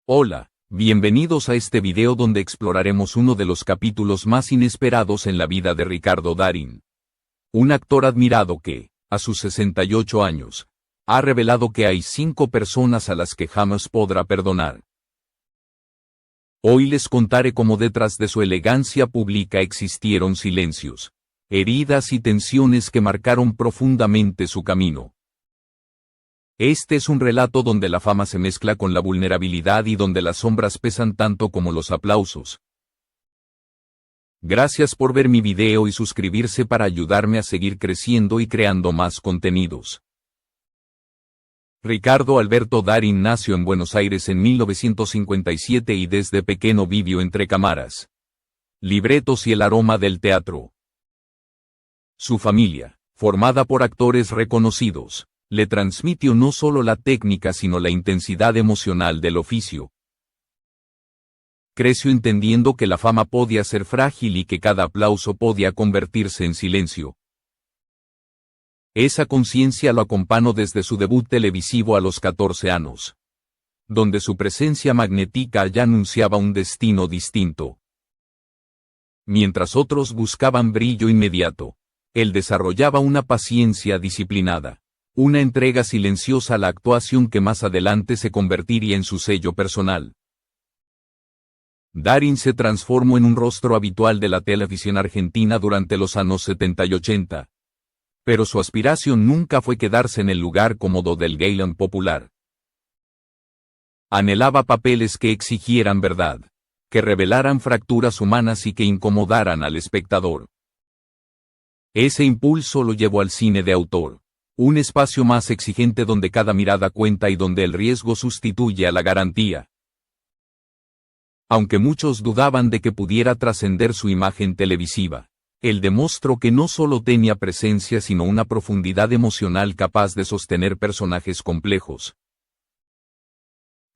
Hola, bienvenidos a este video donde exploraremos uno de los capítulos más inesperados en la vida de Ricardo Darín. Un actor admirado que, a sus 68 años, ha revelado que hay 5 personas a las que jamás podrá perdonar. Hoy les contaré cómo detrás de su elegancia pública existieron silencios, heridas y tensiones que marcaron profundamente su camino. Este es un relato donde la fama se mezcla con la vulnerabilidad y donde las sombras pesan tanto como los aplausos. Gracias por ver mi video y suscribirse para ayudarme a seguir creciendo y creando más contenidos. Ricardo Alberto Darín nació en Buenos Aires en 1957 y desde pequeño vivió entre cámaras, libretos y el aroma del teatro. Su familia, formada por actores reconocidos, le transmitió no solo la técnica sino la intensidad emocional del oficio. Creció entendiendo que la fama podía ser frágil y que cada aplauso podía convertirse en silencio. Esa conciencia lo acompañó desde su debut televisivo a los 14 años, donde su presencia magnética ya anunciaba un destino distinto. Mientras otros buscaban brillo inmediato, él desarrollaba una paciencia disciplinada. Una entrega silenciosa a la actuación que más adelante se convertiría en su sello personal. Darín se transformó en un rostro habitual de la televisión argentina durante los años 70 y 80. Pero su aspiración nunca fue quedarse en el lugar cómodo del galán popular. Anhelaba papeles que exigieran verdad, que revelaran fracturas humanas y que incomodaran al espectador. Ese impulso lo llevó al cine de autor. Un espacio más exigente donde cada mirada cuenta y donde el riesgo sustituye a la garantía. Aunque muchos dudaban de que pudiera trascender su imagen televisiva, él demostró que no solo tenía presencia sino una profundidad emocional capaz de sostener personajes complejos.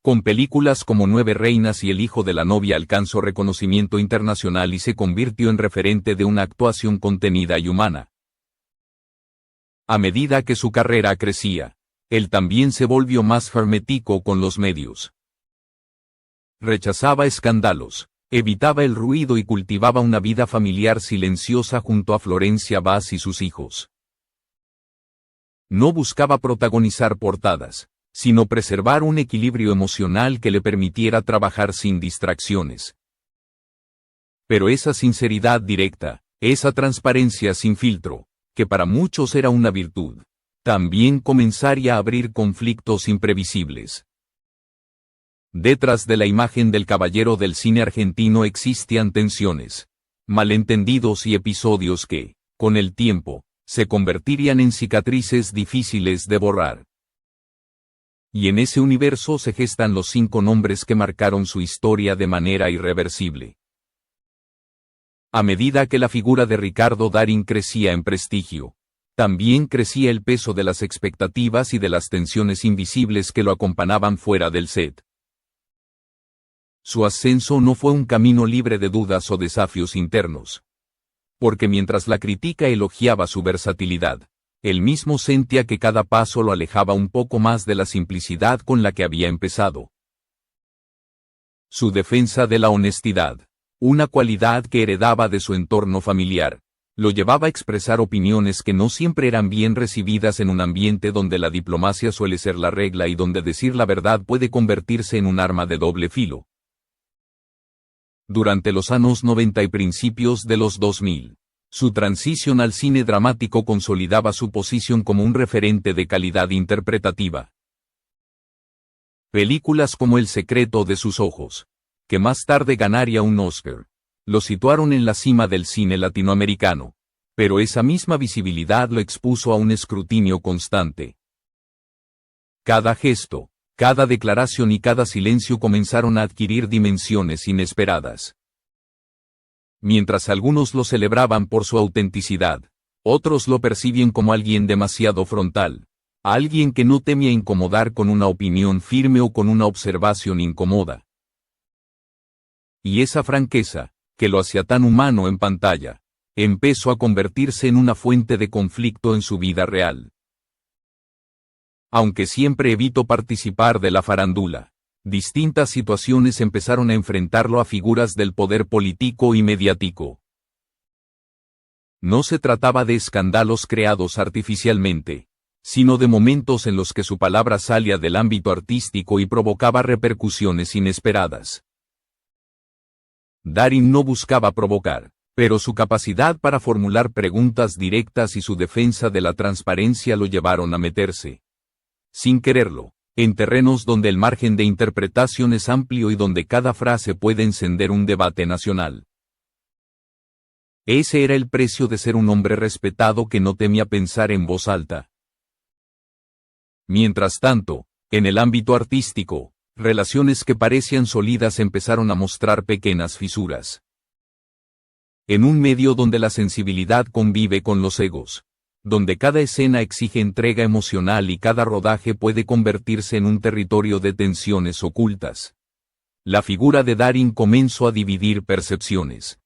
Con películas como 9 reinas y El hijo de la novia alcanzó reconocimiento internacional y se convirtió en referente de una actuación contenida y humana. A medida que su carrera crecía, él también se volvió más hermético con los medios. Rechazaba escándalos, evitaba el ruido y cultivaba una vida familiar silenciosa junto a Florencia Vaz y sus hijos. No buscaba protagonizar portadas, sino preservar un equilibrio emocional que le permitiera trabajar sin distracciones. Pero esa sinceridad directa, esa transparencia sin filtro, que para muchos era una virtud, también comenzaría a abrir conflictos imprevisibles. Detrás de la imagen del caballero del cine argentino existían tensiones, malentendidos y episodios que, con el tiempo, se convertirían en cicatrices difíciles de borrar. Y en ese universo se gestan los 5 nombres que marcaron su historia de manera irreversible. A medida que la figura de Ricardo Darín crecía en prestigio, también crecía el peso de las expectativas y de las tensiones invisibles que lo acompañaban fuera del set. Su ascenso no fue un camino libre de dudas o desafíos internos. Porque mientras la crítica elogiaba su versatilidad, él mismo sentía que cada paso lo alejaba un poco más de la simplicidad con la que había empezado. Su defensa de la honestidad, una cualidad que heredaba de su entorno familiar, lo llevaba a expresar opiniones que no siempre eran bien recibidas en un ambiente donde la diplomacia suele ser la regla y donde decir la verdad puede convertirse en un arma de doble filo. Durante los años 90 y principios de los 2000, su transición al cine dramático consolidaba su posición como un referente de calidad interpretativa. Películas como El secreto de sus ojos, que más tarde ganaría un Oscar, lo situaron en la cima del cine latinoamericano, pero esa misma visibilidad lo expuso a un escrutinio constante. Cada gesto, cada declaración y cada silencio comenzaron a adquirir dimensiones inesperadas. Mientras algunos lo celebraban por su autenticidad, otros lo percibían como alguien demasiado frontal, alguien que no temía incomodar con una opinión firme o con una observación incómoda. Y esa franqueza, que lo hacía tan humano en pantalla, empezó a convertirse en una fuente de conflicto en su vida real. Aunque siempre evitó participar de la farándula, Distintas situaciones empezaron a enfrentarlo a figuras del poder político y mediático. No se trataba de escándalos creados artificialmente, sino de momentos en los que su palabra salía del ámbito artístico y provocaba repercusiones inesperadas. Darin no buscaba provocar, pero su capacidad para formular preguntas directas y su defensa de la transparencia lo llevaron a meterse, sin quererlo, en terrenos donde el margen de interpretación es amplio y donde cada frase puede encender un debate nacional. Ese era el precio de ser un hombre respetado que no temía pensar en voz alta. Mientras tanto, en el ámbito artístico, relaciones que parecían sólidas empezaron a mostrar pequeñas fisuras. En un medio donde la sensibilidad convive con los egos, donde cada escena exige entrega emocional y cada rodaje puede convertirse en un territorio de tensiones ocultas, la figura de Darin comenzó a dividir percepciones.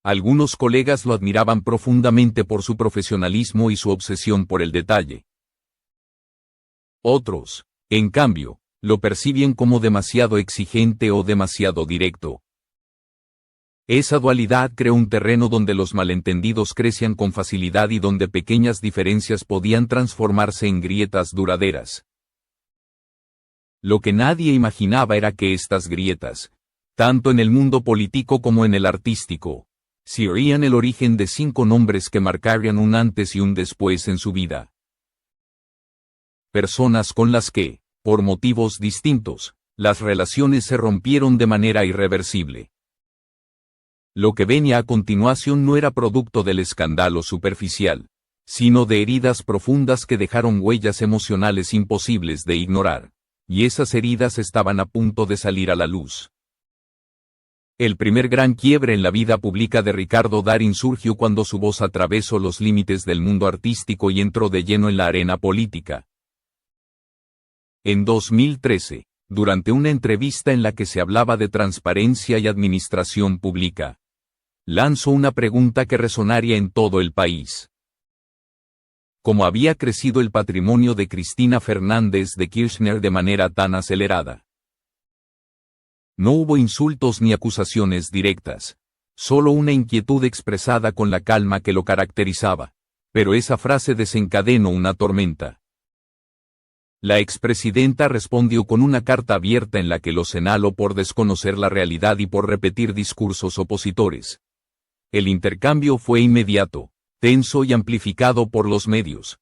Algunos colegas lo admiraban profundamente por su profesionalismo y su obsesión por el detalle. Otros, en cambio, lo perciben como demasiado exigente o demasiado directo. Esa dualidad creó un terreno donde los malentendidos crecían con facilidad y donde pequeñas diferencias podían transformarse en grietas duraderas. Lo que nadie imaginaba era que estas grietas, tanto en el mundo político como en el artístico, serían el origen de 5 nombres que marcarían un antes y un después en su vida. Personas con las que, por motivos distintos, las relaciones se rompieron de manera irreversible. Lo que venía a continuación no era producto del escándalo superficial, sino de heridas profundas que dejaron huellas emocionales imposibles de ignorar, y esas heridas estaban a punto de salir a la luz. El primer gran quiebre en la vida pública de Ricardo Darin surgió cuando su voz atravesó los límites del mundo artístico y entró de lleno en la arena política. En 2013, durante una entrevista en la que se hablaba de transparencia y administración pública, lanzó una pregunta que resonaría en todo el país. ¿Cómo había crecido el patrimonio de Cristina Fernández de Kirchner de manera tan acelerada? No hubo insultos ni acusaciones directas, solo una inquietud expresada con la calma que lo caracterizaba, pero esa frase desencadenó una tormenta. La expresidenta respondió con una carta abierta en la que lo señaló por desconocer la realidad y por repetir discursos opositores. El intercambio fue inmediato, tenso y amplificado por los medios.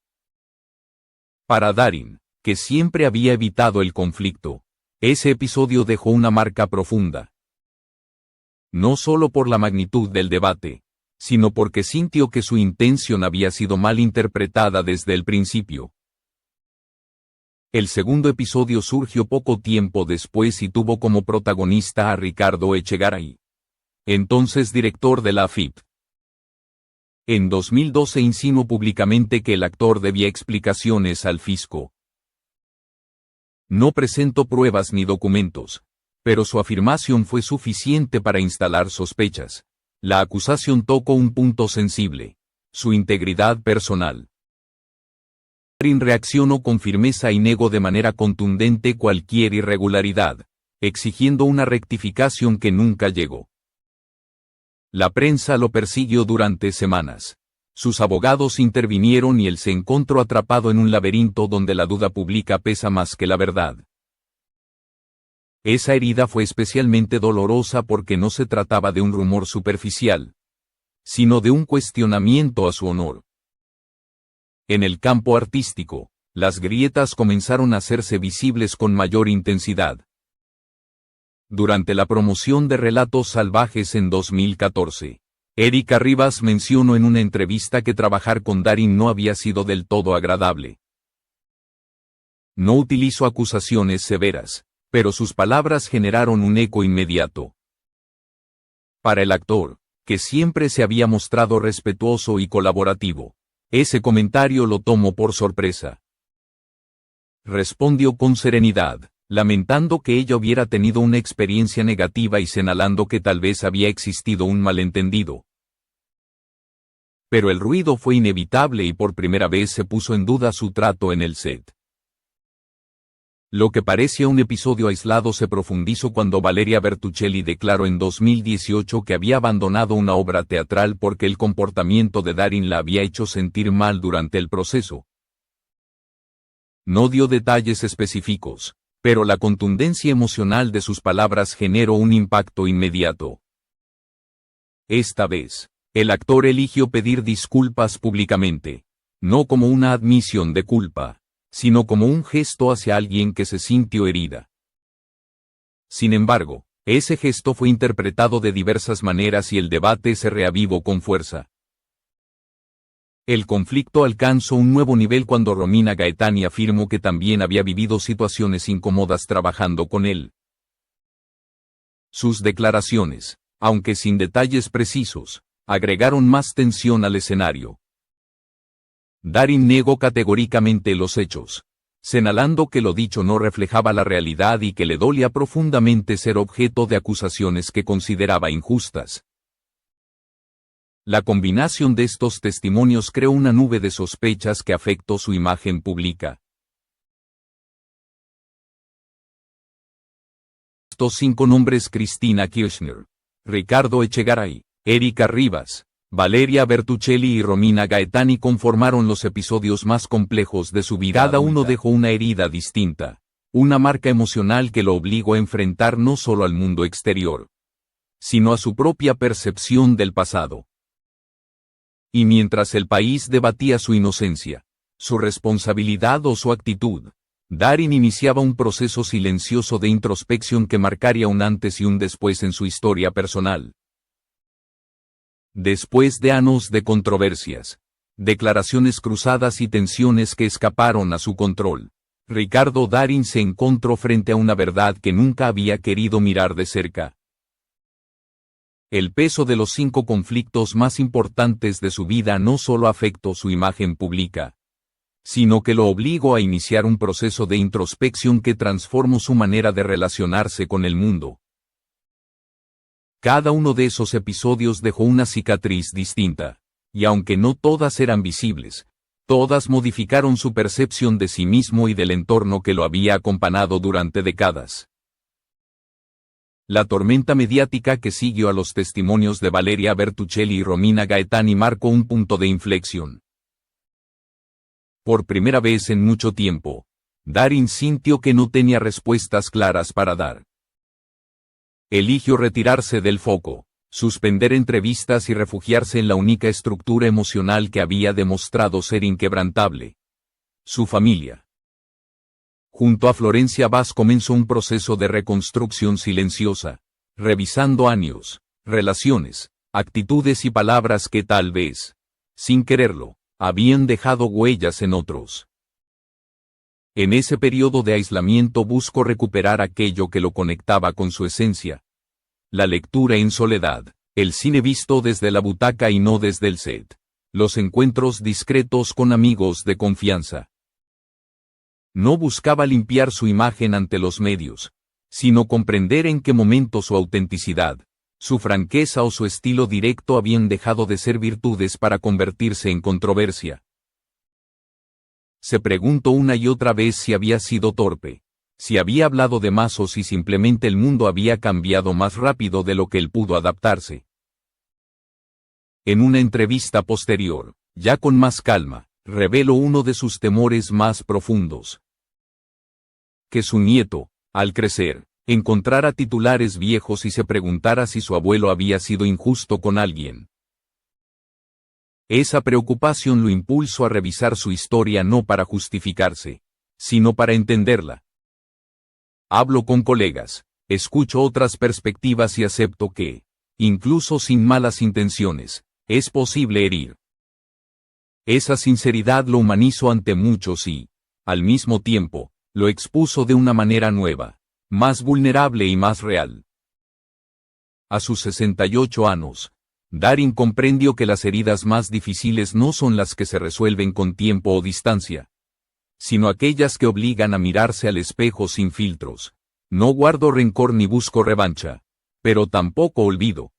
Para Darin, que siempre había evitado el conflicto, ese episodio dejó una marca profunda. No solo por la magnitud del debate, sino porque sintió que su intención había sido mal interpretada desde el principio. El segundo episodio surgió poco tiempo después y tuvo como protagonista a Ricardo Echegaray, entonces director de la AFIP. En 2012 insinuó públicamente que el actor debía explicaciones al fisco. No presentó pruebas ni documentos, pero su afirmación fue suficiente para instalar sospechas. La acusación tocó un punto sensible: su integridad personal. Darin reaccionó con firmeza y negó de manera contundente cualquier irregularidad, exigiendo una rectificación que nunca llegó. La prensa lo persiguió durante semanas. Sus abogados intervinieron y él se encontró atrapado en un laberinto donde la duda pública pesa más que la verdad. Esa herida fue especialmente dolorosa porque no se trataba de un rumor superficial, sino de un cuestionamiento a su honor. En el campo artístico, las grietas comenzaron a hacerse visibles con mayor intensidad. Durante la promoción de Relatos Salvajes en 2014, Erika Rivas mencionó en una entrevista que trabajar con Darin no había sido del todo agradable. No utilizó acusaciones severas, pero sus palabras generaron un eco inmediato. Para el actor, que siempre se había mostrado respetuoso y colaborativo, ese comentario lo tomó por sorpresa. Respondió con serenidad, lamentando que ella hubiera tenido una experiencia negativa y señalando que tal vez había existido un malentendido. Pero el ruido fue inevitable y por primera vez se puso en duda su trato en el set. Lo que parecía un episodio aislado se profundizó cuando Valeria Bertuccelli declaró en 2018 que había abandonado una obra teatral porque el comportamiento de Darin la había hecho sentir mal durante el proceso. No dio detalles específicos, pero la contundencia emocional de sus palabras generó un impacto inmediato. Esta vez, el actor eligió pedir disculpas públicamente, no como una admisión de culpa, sino como un gesto hacia alguien que se sintió herida. Sin embargo, ese gesto fue interpretado de diversas maneras y el debate se reavivó con fuerza. El conflicto alcanzó un nuevo nivel cuando Romina Gaetani afirmó que también había vivido situaciones incómodas trabajando con él. Sus declaraciones, aunque sin detalles precisos, agregaron más tensión al escenario. Darin negó categóricamente los hechos, señalando que lo dicho no reflejaba la realidad y que le dolía profundamente ser objeto de acusaciones que consideraba injustas. La combinación de estos testimonios creó una nube de sospechas que afectó su imagen pública. Estos 5 nombres: Cristina Kirchner, Ricardo Echegaray, Erika Rivas, Valeria Bertuccelli y Romina Gaetani conformaron los episodios más complejos de su vida. Cada uno dejó una herida distinta, una marca emocional que lo obligó a enfrentar no solo al mundo exterior, sino a su propia percepción del pasado. Y mientras el país debatía su inocencia, su responsabilidad o su actitud, Darin iniciaba un proceso silencioso de introspección que marcaría un antes y un después en su historia personal. Después de años de controversias, declaraciones cruzadas y tensiones que escaparon a su control, Ricardo Darin se encontró frente a una verdad que nunca había querido mirar de cerca. El peso de los 5 conflictos más importantes de su vida no solo afectó su imagen pública, sino que lo obligó a iniciar un proceso de introspección que transformó su manera de relacionarse con el mundo. Cada uno de esos episodios dejó una cicatriz distinta, y aunque no todas eran visibles, todas modificaron su percepción de sí mismo y del entorno que lo había acompañado durante décadas. La tormenta mediática que siguió a los testimonios de Valeria Bertuccelli y Romina Gaetani marcó un punto de inflexión. Por primera vez en mucho tiempo, Darin sintió que no tenía respuestas claras para dar. Eligió retirarse del foco, suspender entrevistas y refugiarse en la única estructura emocional que había demostrado ser inquebrantable: su familia. Junto a Florencia Vaz comenzó un proceso de reconstrucción silenciosa, revisando años, relaciones, actitudes y palabras que tal vez, sin quererlo, habían dejado huellas en otros. En ese periodo de aislamiento buscó recuperar aquello que lo conectaba con su esencia: la lectura en soledad, el cine visto desde la butaca y no desde el set, los encuentros discretos con amigos de confianza. No buscaba limpiar su imagen ante los medios, sino comprender en qué momento su autenticidad, su franqueza o su estilo directo habían dejado de ser virtudes para convertirse en controversia. Se preguntó una y otra vez si había sido torpe, si había hablado de más o si simplemente el mundo había cambiado más rápido de lo que él pudo adaptarse. En una entrevista posterior, ya con más calma, reveló uno de sus temores más profundos: que su nieto, al crecer, encontrara titulares viejos y se preguntara si su abuelo había sido injusto con alguien. Esa preocupación lo impulsó a revisar su historia no para justificarse, sino para entenderla. Hablo con colegas, escucho otras perspectivas y acepto que, incluso sin malas intenciones, es posible herir. Esa sinceridad lo humanizó ante muchos y, al mismo tiempo, lo expuso de una manera nueva, más vulnerable y más real. A sus 68 años, Darin comprendió que las heridas más difíciles no son las que se resuelven con tiempo o distancia, sino aquellas que obligan a mirarse al espejo sin filtros. No guardo rencor ni busco revancha, pero tampoco olvido.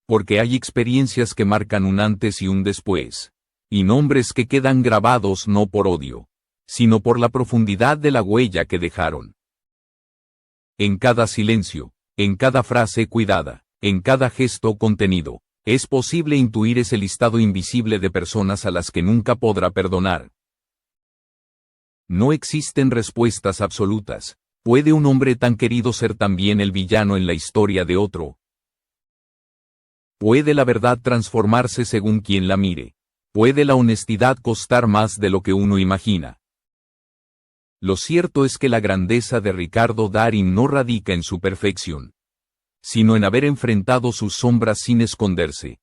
Porque hay experiencias que marcan un antes y un después, y nombres que quedan grabados no por odio, sino por la profundidad de la huella que dejaron. En cada silencio, en cada frase cuidada, en cada gesto contenido, es posible intuir ese listado invisible de personas a las que nunca podrá perdonar. No existen respuestas absolutas. ¿Puede un hombre tan querido ser también el villano en la historia de otro? ¿Puede la verdad transformarse según quien la mire? ¿Puede la honestidad costar más de lo que uno imagina? Lo cierto es que la grandeza de Ricardo Darín no radica en su perfección, sino en haber enfrentado sus sombras sin esconderse.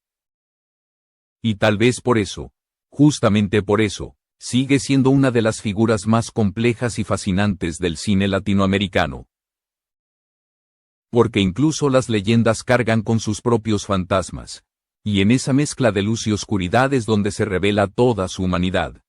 Y tal vez por eso, justamente por eso, sigue siendo una de las figuras más complejas y fascinantes del cine latinoamericano. Porque incluso las leyendas cargan con sus propios fantasmas, y en esa mezcla de luz y oscuridad es donde se revela toda su humanidad.